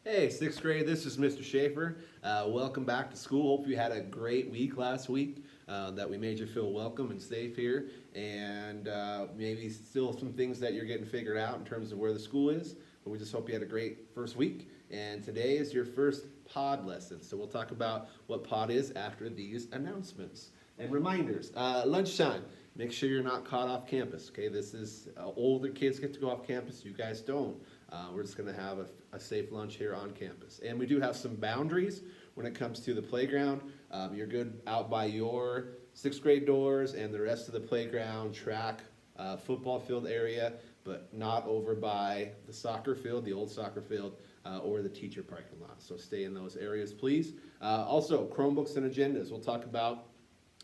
Hey, sixth grade, this is Mr. Schaefer. Welcome back to school. Hope you had a great week last week, that we made you feel welcome and safe here, and maybe still some things that you're getting figured out in terms of where the school is, but we just hope you had a great first week. And today is your first pod lesson, so we'll talk about what pod is after these announcements. And reminders, lunchtime, make sure you're not caught off campus, okay? This is, older kids get to go off campus, you guys don't. We're just gonna have a safe lunch here on campus. And we do have some boundaries when it comes to the playground. You're good out by your sixth grade doors and the rest of the playground, track, football field area, but not over by the soccer field, the old soccer field, or the teacher parking lot. So stay in those areas, please. Also, Chromebooks and agendas. We'll talk about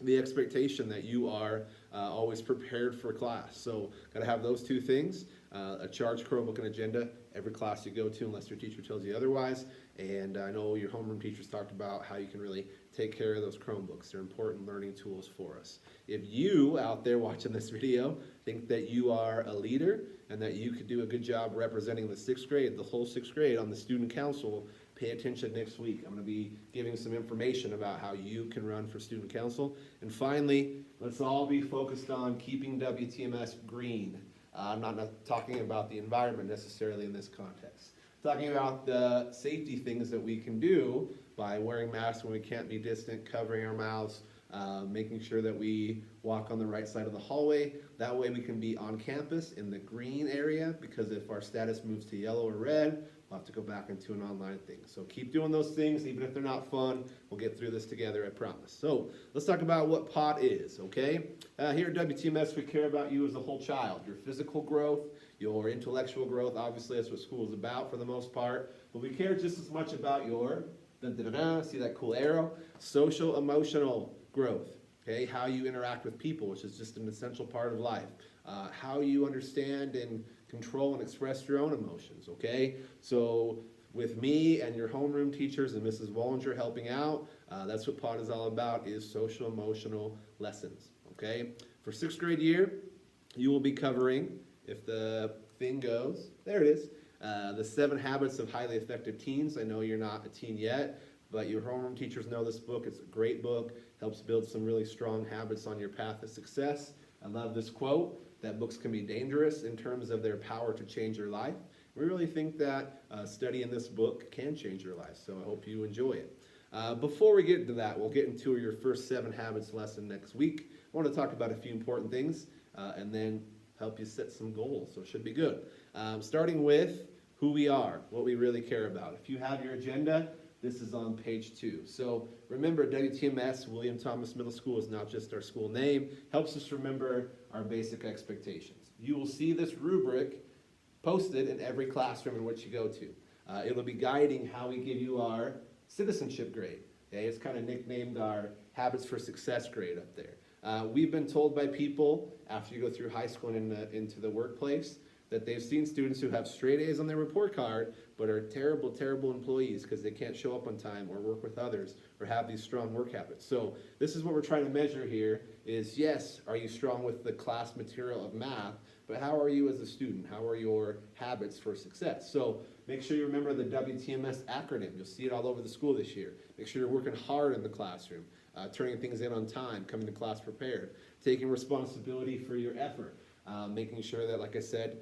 the expectation that you are always prepared for class. So gotta have those two things, a charged Chromebook and agenda every class you go to unless your teacher tells you otherwise. And I know your homeroom teachers talked about how you can really take care of those Chromebooks. They're important learning tools for us. If you out there watching this video think that you are a leader and that you could do a good job representing the sixth grade, the whole sixth grade on the student council, pay attention next week. I'm going to be giving some information about how you can run for student council. And finally, let's all be focused on keeping WTMS green. I'm not talking about the environment necessarily in this context. I'm talking about the safety things that we can do by wearing masks when we can't be distant, covering our mouths, making sure that we walk on the right side of the hallway. That way we can be on campus in the green area, because if our status moves to yellow or red, we'll have to go back into an online thing. So keep doing those things, even if they're not fun. We'll get through this together, I promise. So let's talk about what POT is, okay? Here at WTMS, we care about you as a whole child, your physical growth, your intellectual growth. Obviously, that's what school is about for the most part. But we care just as much about your, see that cool arrow? Social, emotional growth, okay? How you interact with people, which is just an essential part of life. How you understand and control and express your own emotions, okay? So with me and your homeroom teachers and Mrs. Wallinger helping out, that's what POT is all about, is social emotional lessons, okay? For sixth grade year, you will be covering, if the thing goes, there it is, the 7 Habits of Highly Effective Teens. I know you're not a teen yet, but your homeroom teachers know this book. It's a great book, helps build some really strong habits on your path to success. I love this quote, that books can be dangerous in terms of their power to change your life. We really think that studying this book can change your life, so I hope you enjoy it. Before we get into that, we'll get into your first 7 habits lesson next week. I want to talk about a few important things and then help you set some goals, so it should be good. Starting with who we are, what we really care about. If you have your agenda, this is on page 2. So remember, WTMS, William Thomas Middle School, is not just our school name. Helps us remember our basic expectations. You will see this rubric posted in every classroom in which you go to. It'll be guiding how we give you our citizenship grade. Okay? It's kind of nicknamed our Habits for Success grade up there. We've been told by people after you go through high school and into the workplace that they've seen students who have straight A's on their report card but are terrible, terrible employees because they can't show up on time or work with others or have these strong work habits. So this is what we're trying to measure here is, yes, are you strong with the class material of math, but how are you as a student? How are your habits for success? So make sure you remember the WTMS acronym. You'll see it all over the school this year. Make sure you're working hard in the classroom, turning things in on time, coming to class prepared, taking responsibility for your effort. Making sure that, like I said,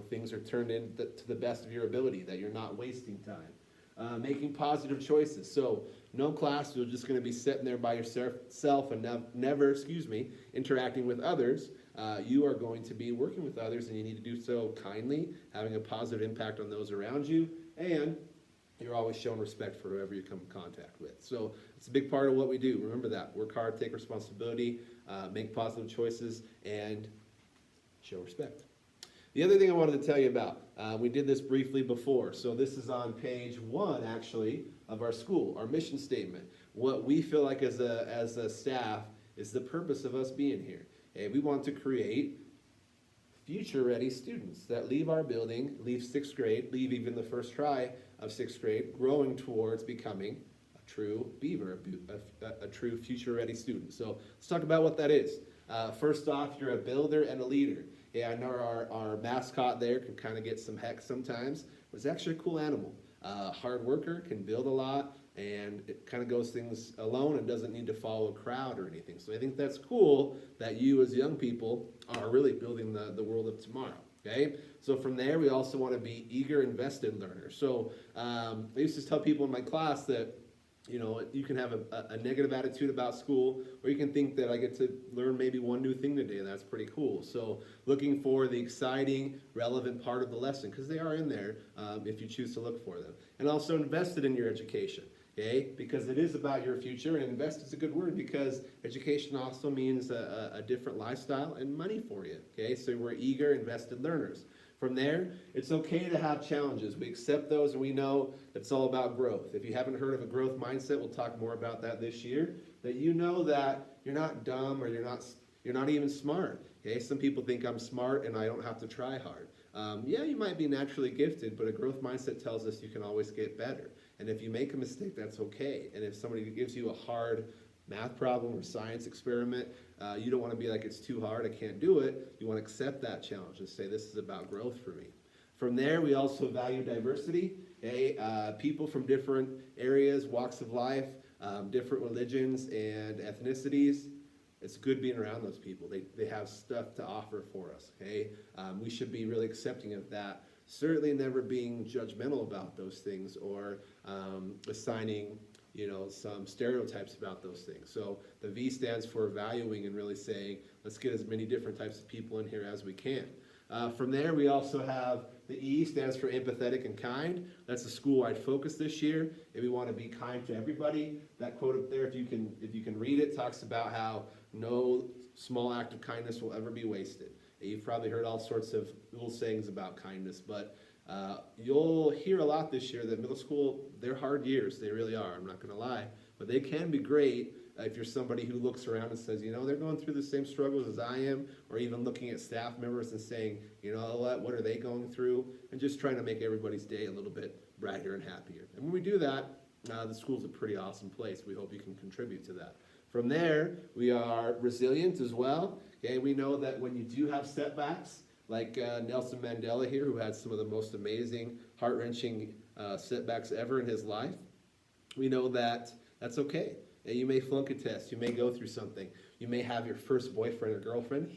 things are turned in to the best of your ability, that you're not wasting time. Making positive choices. So no class, you're just going to be sitting there by yourself and never, interacting with others. You are going to be working with others, and you need to do so kindly, having a positive impact on those around you, and you're always showing respect for whoever you come in contact with. So it's a big part of what we do. Remember that. Work hard, take responsibility, make positive choices, and show respect. The other thing I wanted to tell you about, we did this briefly before, so this is on page 1, actually, of our school, our mission statement. What we feel like as a staff is the purpose of us being here. We want to create future-ready students that leave our building, leave sixth grade, leave even the first try of sixth grade, growing towards becoming a true Beaver, a true future-ready student. So let's talk about what that is. First off, you're a builder and a leader. Yeah, I know our mascot there can kind of get some heck sometimes, but it's actually a cool animal. Hard worker can build a lot, and it kind of goes things alone and doesn't need to follow a crowd or anything. So I think that's cool that you as young people are really building the world of tomorrow. Okay, so from there we also want to be eager, invested learners. So I used to tell people in my class that you can have a negative attitude about school, or you can think that I get to learn maybe one new thing today, and that's pretty cool. So looking for the exciting, relevant part of the lesson, because they are in there if you choose to look for them. And also invested in your education, okay? Because it is about your future, and invest is a good word because education also means a different lifestyle and money for you, okay? So we're eager, invested learners. From there, it's okay to have challenges. We accept those, and we know it's all about growth. If you haven't heard of a growth mindset, we'll talk more about that this year. That you know that you're not dumb or you're not even smart. Okay, some people think I'm smart and I don't have to try hard. Yeah, you might be naturally gifted, but a growth mindset tells us you can always get better. And if you make a mistake, that's okay. And if somebody gives you a hard math problem or science experiment, you don't want to be like, it's too hard, I can't do it. You want to accept that challenge and say, this is about growth for me. From there, we also value diversity. Okay? People from different areas, walks of life, different religions and ethnicities. It's good being around those people. They have stuff to offer for us. Okay? We should be really accepting of that. Certainly never being judgmental about those things or assigning some stereotypes about those things. So the V stands for valuing and really saying, let's get as many different types of people in here as we can. From there, we also have the E stands for empathetic and kind. That's a school-wide focus this year. If we want to be kind to everybody, that quote up there, if you can read it, talks about how no small act of kindness will ever be wasted. You've probably heard all sorts of little sayings about kindness, but you'll hear a lot this year that middle school, they're hard years. They really are. I'm not going to lie. But they can be great if you're somebody who looks around and says, they're going through the same struggles as I am, or even looking at staff members and saying, what are they going through? And just trying to make everybody's day a little bit brighter and happier. And when we do that, the school's a pretty awesome place. We hope you can contribute to that. From there, we are resilient as well. Okay, we know that when you do have setbacks, like Nelson Mandela here, who had some of the most amazing, heart-wrenching setbacks ever in his life, we know that that's okay. And you may flunk a test, you may go through something, you may have your first boyfriend or girlfriend,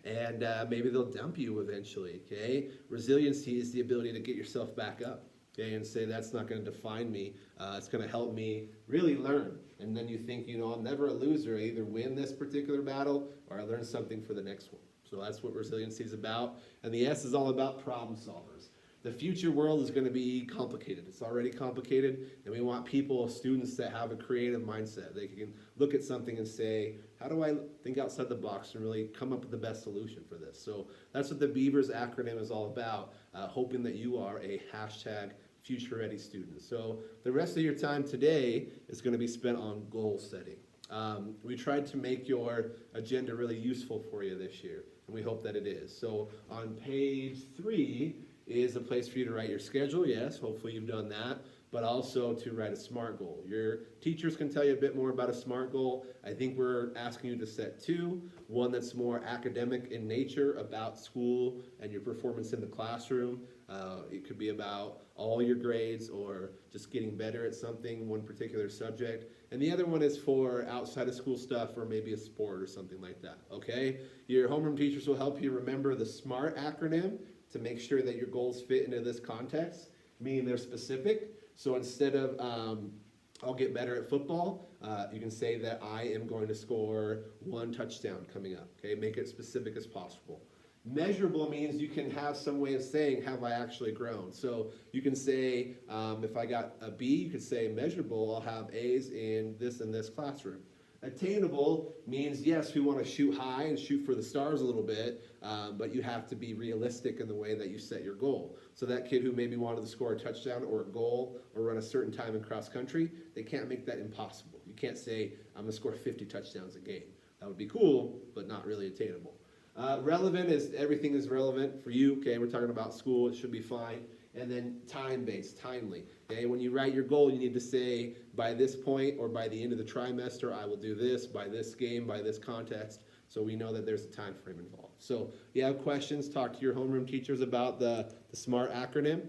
and maybe they'll dump you eventually, okay? Resiliency is the ability to get yourself back up, okay, and say that's not going to define me, it's going to help me really learn. And then you think, I'm never a loser, I either win this particular battle or I learn something for the next one. So that's what resiliency is about. And the S is all about problem solvers. The future world is going to be complicated. It's already complicated, and we want people, students, that have a creative mindset. They can look at something and say, how do I think outside the box and really come up with the best solution for this? So that's what the Beavers acronym is all about, hoping that you are a hashtag future ready student. So the rest of your time today is going to be spent on goal setting. We tried to make your agenda really useful for you this year, and we hope that it is. So on page 3 is a place for you to write your schedule. Yes, hopefully you've done that, but also to write a SMART goal. Your teachers can tell you a bit more about a SMART goal. I think we're asking you to set 2, one that's more academic in nature about school and your performance in the classroom. It could be about all your grades or just getting better at something, one particular subject. And the other one is for outside of school stuff or maybe a sport or something like that, okay? Your homeroom teachers will help you remember the SMART acronym to make sure that your goals fit into this context, meaning they're specific. So instead of I'll get better at football, you can say that I am going to score 1 touchdown coming up, okay? Make it specific as possible. Measurable means you can have some way of saying, have I actually grown? So you can say, if I got a B, you could say measurable, I'll have A's in this classroom. Attainable means, yes, we want to shoot high and shoot for the stars a little bit, but you have to be realistic in the way that you set your goal. So that kid who maybe wanted to score a touchdown or a goal or run a certain time in cross country, they can't make that impossible. You can't say, I'm going to score 50 touchdowns a game. That would be cool, but not really attainable. Relevant is everything is relevant for you. Okay, we're talking about school, it should be fine. And then time-based, timely. Okay, when you write your goal, you need to say, by this point or by the end of the trimester, I will do this, by this game, by this context, so we know that there's a time frame involved. So if you have questions, talk to your homeroom teachers about the SMART acronym.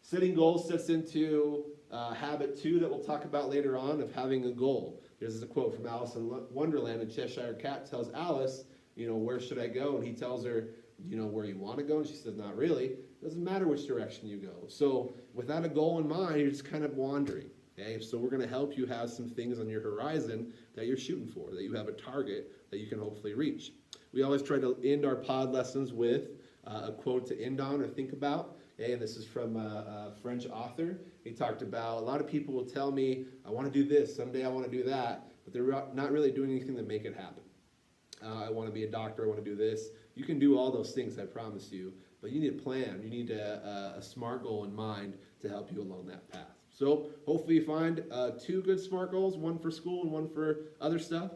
Setting goals sets into habit 2 that we'll talk about later on of having a goal. There's a quote from Alice in Wonderland. The Cheshire Cat tells Alice, where should I go? And he tells her, where you want to go? And she says, not really. It doesn't matter which direction you go. So without a goal in mind, you're just kind of wandering. Okay? So we're going to help you have some things on your horizon that you're shooting for, that you have a target that you can hopefully reach. We always try to end our pod lessons with a quote to end on or think about. Okay? And this is from a French author. He talked about, a lot of people will tell me, I want to do this, someday I want to do that, but they're not really doing anything to make it happen. I want to be a doctor, I want to do this. You can do all those things, I promise you, but you need a plan. You need a SMART goal in mind to help you along that path. So hopefully you find 2 good SMART goals, one for school and one for other stuff.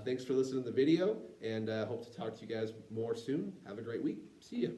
Thanks for listening to the video, and hope to talk to you guys more soon. Have a great week. See ya.